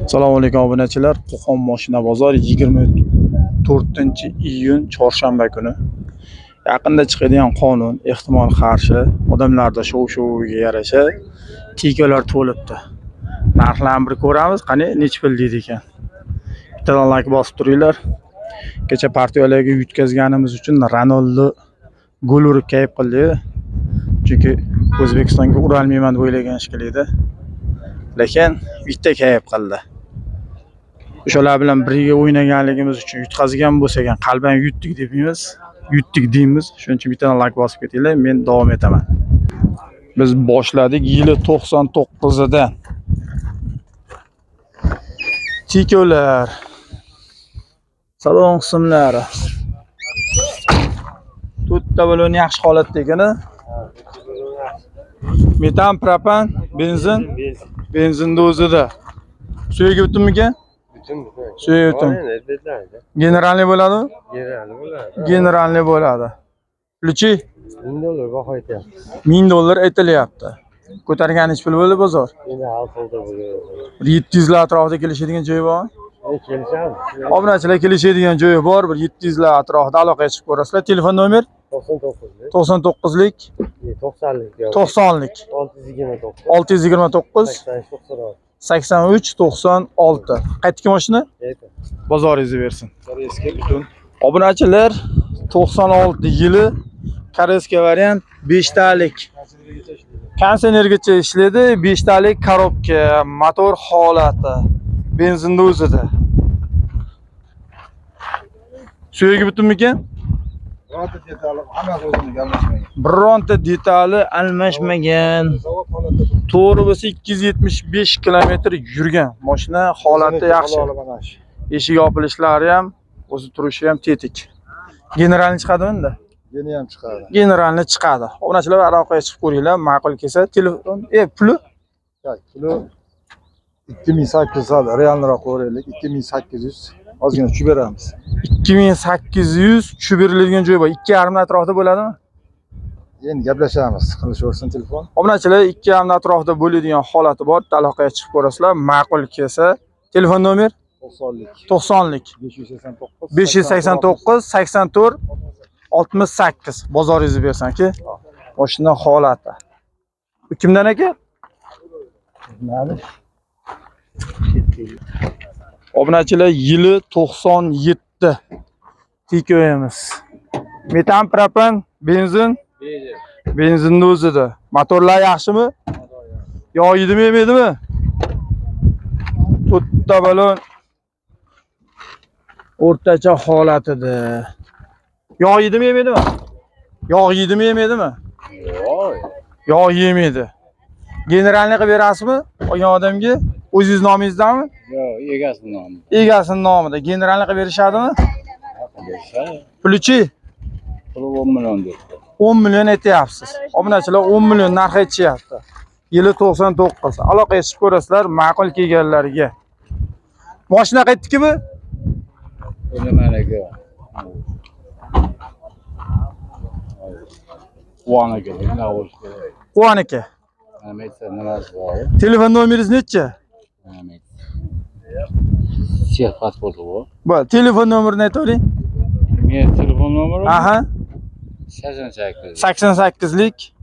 Assalomu alaykum obunachilar. Qo'qon mashina bozor 24-iyun chorshanba kuni. Yaqinda chiqadigan qonun ehtimol qarshi odamlarda shov-shuviga yarasha tikolar to'libdi. Narxlarni bir ko'ramiz, qani nech pul deydi ekan. Bittadan like bosib turinglar. Kecha partiyalarga yutkazganimiz uchun Ronaldo gol urib kayf qildi. Chunki O'zbekistonga urolmayman deb o'ylagan shekilli. Lekin bitta kayf qildi. O'shalar bilan birga o'ynaganligimiz uchun yutqazgan bo'lsak ham qalban yutdik deymiz. Yutdik deymiz. Shuning uchun bittadan like bosib ketinglar. Men davom etaman. Biz boshladik yili 99dan. Tikolar. Salon qismlari. To'rtta balon yaxshi holatda ekan-a? Metan, propan, benzin. Benzinni o'zida. Suyaga o'tdimmikan? Suyaga o'tdim. Generalniy bo'ladimi? Generalniy bo'ladi. Ключи? $1000 baho aytyapti. $1000 aytilyapti. Ko'targan nech pul bo'ldi bozor? Endi alfozda bo'ladi. 700 lar atrofida kelishadigan joyi bormi? Kelishamiz. Obunachilar kelishadigan joyi bor, bir 700 lar atrofida aloqaga chiqib ko'rasizlar. Telefon nomer 99 lik 90lik 90lik 629 83 96. Qaytki mashina? Bozoringizni bersin. Koreyaga butun. Obunachilar 96 yili Koreyaga variant 5 talik. Kondisionergacha ishlaydi, 5 talik korobka, motor holati, benzinni o'zida. Suyaga butunmikan? Bironta detali almashmagan. To'g'ri bo'lsa 275 kilometr yurgan. Mashina holati yaxshi. Eshik yopilishlari ham, o'zi turishi ham tetik. Generalni chiqadimi endi? Yeni ham chiqadi. Generalni chiqadi. Obunachilar aloqaga chiqib ko'ringlar, ma'qul kelsa telefon, puli? Puli 2800 hali realroq ko'raylik. 2800 ozgina tushib beramiz. 2800 tushib beriladigan joyi bor. 2,5 atrofida bo'ladimi? Endi gaplashamiz. Qilishaversin telefon. Obunachilar 2,5 atrofida bo'ladigan holati bor. Aloqaga chiqib ko'rasizlar, ma'qul kelsa telefon nomer 90lik 589 84 68. Bozoringizni bersanki. Mashina holati. Bu kimdan aka? Obunachilar yili 97. Tikoyimiz. Metan, propan, benzin. Benzinni o'zida. Motorlar yaxshimi? Yog' yedimi, yemedimi? To'rtta balon o'rtacha holatida. Yog' yedimi, yemedimi? Yog' yedimi, yemedimi? Yog' yemedi. Generalni qilib berasizmi? Olgan odamga o'zingiz nomingizdami? Yo'q, egasining nomi. Egasining nomida. Generalni qilib berishadimi? Pulchi? Puli 10 million debdi. 10 million aytyapsiz. Obunachilar 10 million narx aytishyapti. Yili 99. Aloqaga chiqib ko'rasizlar, ma'qul kelganlariga. Mashina qaytdiki bu? Endi meniki. Quvonaka, Quvonaka. nimasi bor? Telefon nomeringiz necha? Chek pasporti bor. Bo'l, telefon nomerini aytavering. Men telefon nomerim Aha. 88 lik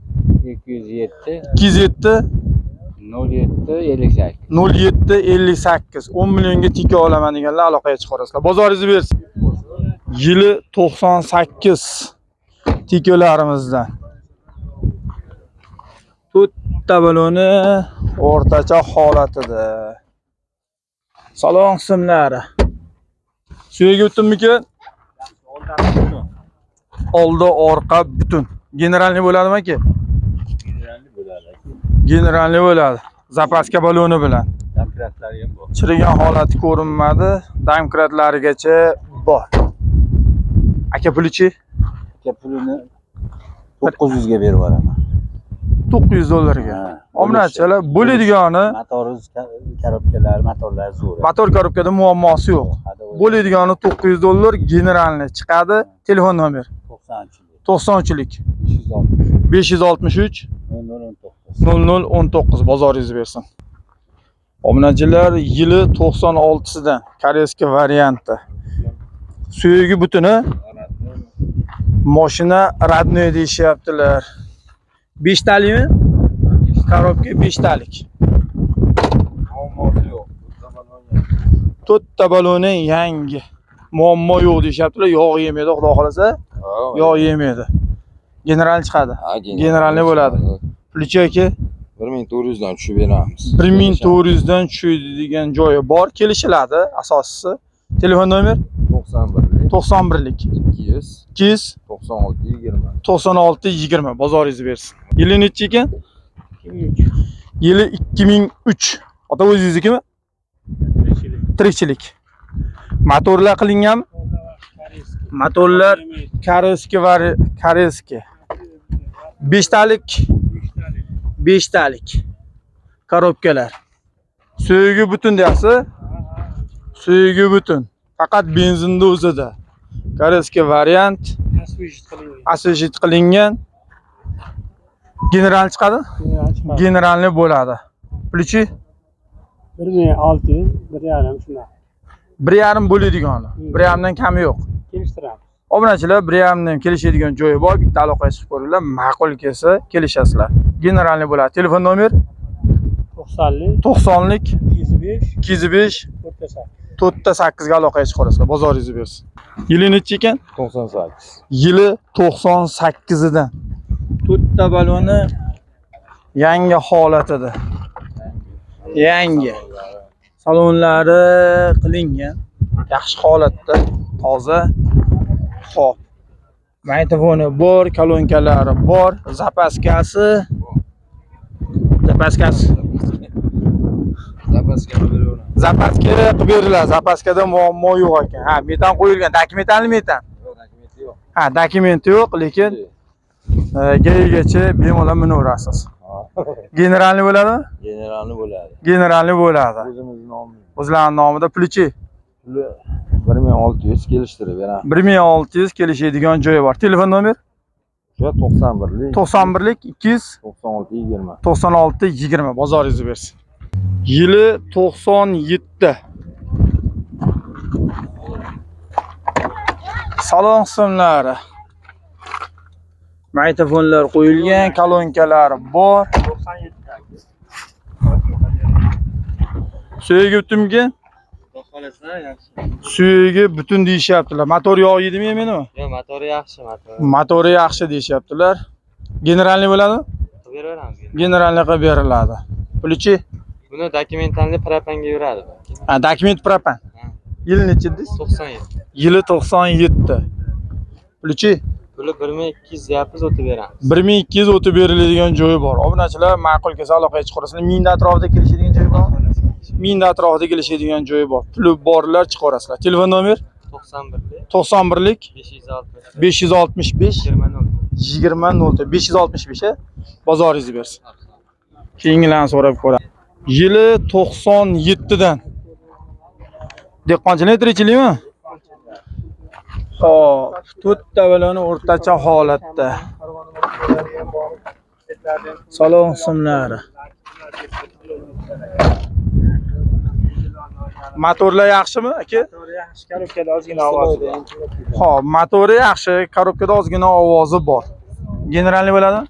207 207 07 58. 07 58. 10 millionga tika olaman deganlar aloqaga chiqarasizlar. Bozoringizni bersin. Yili 98 tikolarimizdan. To'rtta baloni o'rtacha holatida. Salon qismlari. Suyaga o'tdimmikan? Oldi, orqa butun. Generalniy bo'ladimi aka? Generalniy bo'ladi. Zapaska baloni bilan. Damkratlari ham bor. Chirigan holati ko'rinmadi. Damkratlarigacha bor. Aka pulichi? Aka pulini 900 ga berib yuboraman. $900 ga. Obunachilar bo'ladigani korobkalar, motorlar zo'r. motor korobkada muammosi yo'q. Bo'ladigani $900 generalni chiqadi. Telefon nomer 90lik 563 0019. Bozoringizni bersin. Obunachilar yili 96sidan koreyskiy varianti. Suyugi butuni. Mashina radnoy deyishyaptilar. 5 talikmi? Korobka 5 talik. Muammosi yo'q. To'rtta baloni yangi. Muammo yo'q deyishyaptilar. Yog' yemaydi, xudo xolasa. Yog' yemaydi. General chiqadi. Generalni bo'ladi. Plichi aka 1400 dan tushib beramiz. 1400 dan tushadigan joyi bor, kelishiladi asosisi. Telefon nomer 91lik 200 200 96 20. 96 20 bozoringiz bersin. Yili nechi ekan? 2003. Yili 2003. Ota o'zingiznikimi? Tirikchilik. Motorlar qilinganmi? Motorlar koreyskiy. 5 talik. 5 talik. Korobkalar. Suyugi butun deyapsiz? Suyugi butun. Faqat benzinda o'zida. Koreyskiy variant. Asvejit qilingan. General chiqadi? Generalni bo'ladi. Plichi 1600, 1.5 shunday. 1.5 bo'ladigan. 1.5 dan kami yo'q. Kelishtiramiz. Obunachilar 1.5 dan kelishadigan joyi bor. Bitta aloqaga chiqib ko'ringlar. Ma'qul kelsa kelishasizlar. Generalni bo'ladi. Telefon nomer 90lik 205 4.8 ga aloqaga chiqarasizlar. Bozoringizni bersin. Yili nechi ekan? 98. Yili 98dan. To'rtta baloni yangi holatida. Yangi. Salonlari qilingan. Yaxshi holatda, toza. Xo'p. Mikrofoni bor, kolonkalari bor, zapaskasi. Zapaska beraveramiz. Zapaska qilib beriladi. Zapaskada muammo yo'q ekan. Ha, metan qo'yilgan. Dokumentalni metan. Dokumenti yo'q. Ha, dokumenti yo'q, lekin gayigacha bemalol minaverasiz. Generalni bo'ladimi? Generalni bo'ladi. Generalni bo'ladi. O'zimizning nomimiz. O'zlarining nomida plichi Puli 1600 kelishtirib beramiz. 1600 kelishadigan joyi bor. Telefon nomer Shu 91lik 91lik 200 96 20. 96 20 bozoringizni bersin. Yili 97. Salon qismlari. Mikrofonlar qo'yilgan, kolonkalari bor. 97. Suyugi butunmi? Suyugi butun deyishyaptilar. Motor yog' yedimi menimi? Yo'q, motori yaxshi, motor. Motori yaxshi deyishyaptilar. Generalni bo'ladimi? Qilib beraveramiz. Generalni qilib beriladi. Plichi Buni dokumentalni propanga yuradi. ha, dokument propan. Yili nechi dedingiz? 97. Yili 97. Plichi Puli 1200 deyapmiz, o'tib beramiz. 1200 o'tib beriladigan joyi bor. Obunachilar ma'qul kelsa aloqaga chiqarasizlar. Mingda atrofida kelishadigan joyi bormi? Mingda atrofida kelishadigan joyi bor. Puli borlar chiqarasizlar. Telefon nomer 91lik 91lik 565 20 565 bozoringizni bersin. Keyingilarni so'rab ko'ramiz. Yili 97dan. Dehqonchilik tirikchilikmi? Xo'p, to'rtta baloni o'rtacha holatda. Salon qismlari. Motorlar yaxshimi, aka? yaxshi, korobkada ozgina ovozi bor. Xo'p, motori yaxshi, korobkada ozgina ovozi bor. Generalni bo'ladimi?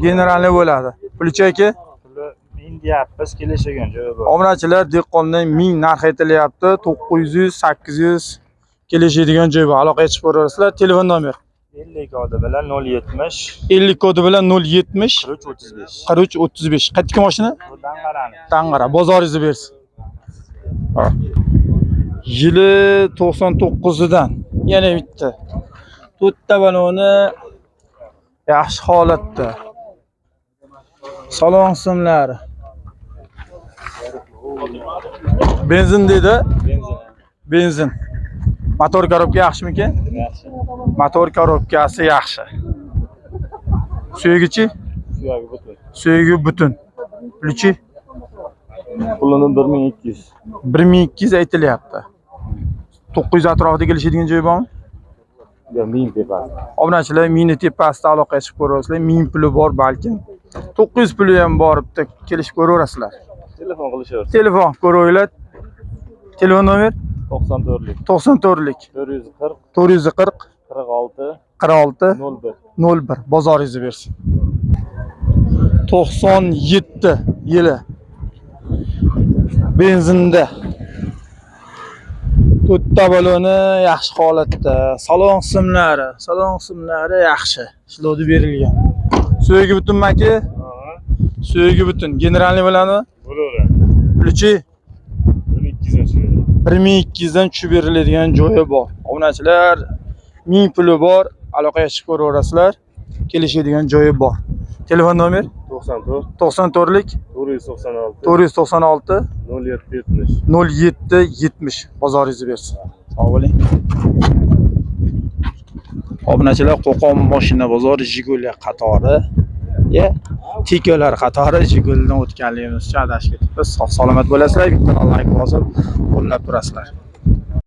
Generalni bo'ladi. Plichi aka? Puli 1000 deyapmiz, kelishgan joyi bor. Obunachilar dehqondan 1000 narx aytilyapti. 900, 800 kelishadigan joy bor. Aloqaga chiqib ko'rasizlar. Telefon nomer 50 kodi bilan 070 50 kodi bilan 070 4335. 4335. Qaytdagi mashina? Bundan qarani. Tang'ara, bozoringizni bersin. Hop. Yili 99dan. Yana bitta. To'rtta baloni yaxshi holatda. Salon qismlari. Benzin dedi. Benzin. Motor korobka yaxshimikan? Yaxshi. Motor korobkasi yaxshi. Suyugichi? Suyagi butun. Suyugi butun. Plichi Pulini 1200. 1200 aytilyapti. 900 atrofida kelishadigan joy bormi? Yo'q, 1000 tepasi. Obunachilar mini tepasida aloqaga chiqib ko'rasizlar. 1000 puli bor balkim. 900 puli ham boribdi, kelishib ko'raverasizlar. Telefon qilishaversin. Telefon ko'ringlar. Telefon nomer 94lik 94lik 440 440 46 46 01. 01 bozoringizni bersin. 97 yili benzinda. To'rtta baloni yaxshi holatda. Salon qismlari yaxshi. Ishlovda berilgan. Suyagi butun maki? Suyagi butun. Generalniy bilanmi? Bo'laveradi. Pulchi 1200 1200 dan tushib beriladigan joyi bor. Obunachilar 1000 puli bor. Aloqaga chiqib ko'raverasizlar. Kelishadigan joyi bor. Telefon nomer 94 94lik 496 496 0770. 0770 bozoringizni bersin. Sog' bo'ling. Obunachilar, Qo'qon mashina bozori Jiguli qatori, Tikolar qatori Jigulidan o'tganligimizcha adashib ketibmiz. Sog' salomat bo'lasizlar, bitta like bosib, qo'llab turasizlar.